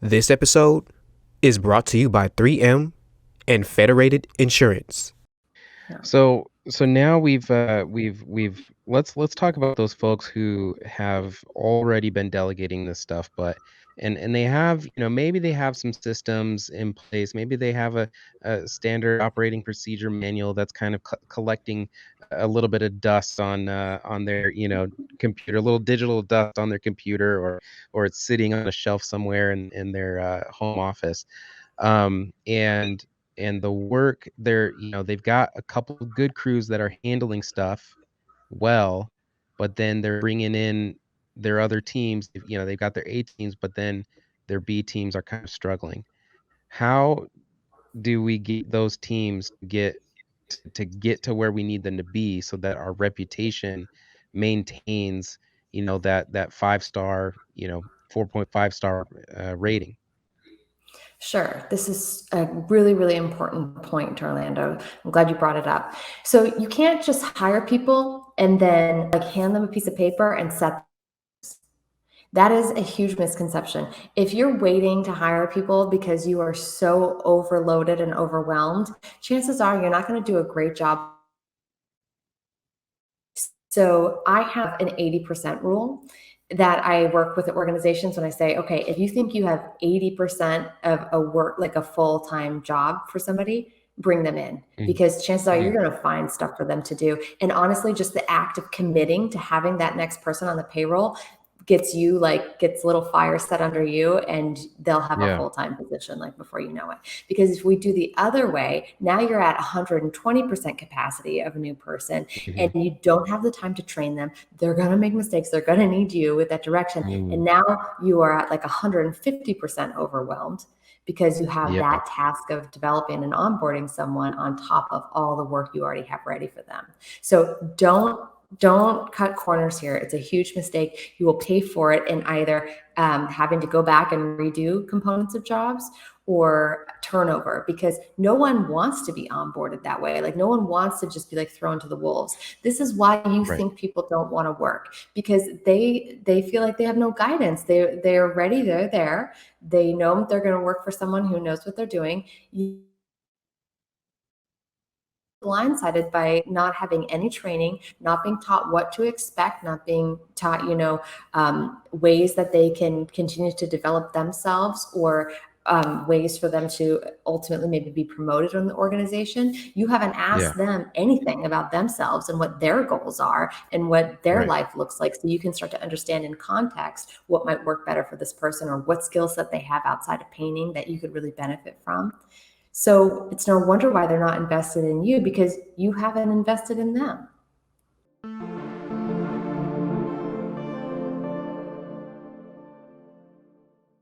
This episode is brought to you by 3M and Federated Insurance. Yeah. So now we've let's talk about those folks who have already been delegating this stuff, but and they have, maybe they have some systems in place, maybe they have a standard operating procedure manual that's kind of collecting a little bit of dust on their, computer, a little digital dust on their computer, or it's sitting on a shelf somewhere in their home office. And the work they're, they've got a couple of good crews that are handling stuff well, but then they're bringing in their other teams. They've got their A teams, but then their B teams are kind of struggling. How do we get those teams to get to where we need them to be so that our reputation maintains, that 5-star, 4.5-star rating? Sure. This is a really, really important point, Torlando. I'm glad you brought it up. So you can't just hire people and then hand them a piece of paper and set. That is a huge misconception. If you're waiting to hire people because you are so overloaded and overwhelmed, chances are you're not going to do a great job. So I have an 80% rule that I work with organizations when I say, okay, if you think you have 80% of a work, like a full-time job for somebody, bring them in, because chances are you're going to find stuff for them to do. And honestly, just the act of committing to having that next person on the payroll gets a little fire set under you, and they'll have a full-time position before you know it. Because if we do the other way, now you're at 120% capacity of a new person, and you don't have the time to train them. They're going to make mistakes. They're going to need you with that direction. And now you are at 150% overwhelmed, because you have that task of developing and onboarding someone on top of all the work you already have ready for them. So don't cut corners here. It's a huge mistake. You will pay for it in either having to go back and redo components of jobs or turnover, because no one wants to be onboarded that way. No one wants to just be thrown to the wolves. This is why you think people don't want to work, because they feel like they have no guidance. They're ready. They're there. They know they're going to work for someone who knows what they're doing. Blindsided by not having any training, not being taught what to expect, not being taught, ways that they can continue to develop themselves, or ways for them to ultimately maybe be promoted in the organization. You haven't asked them anything about themselves and what their goals are and what their life looks like, so you can start to understand in context what might work better for this person, or what skills that they have outside of painting that you could really benefit from. So it's no wonder why they're not invested in you, because you haven't invested in them.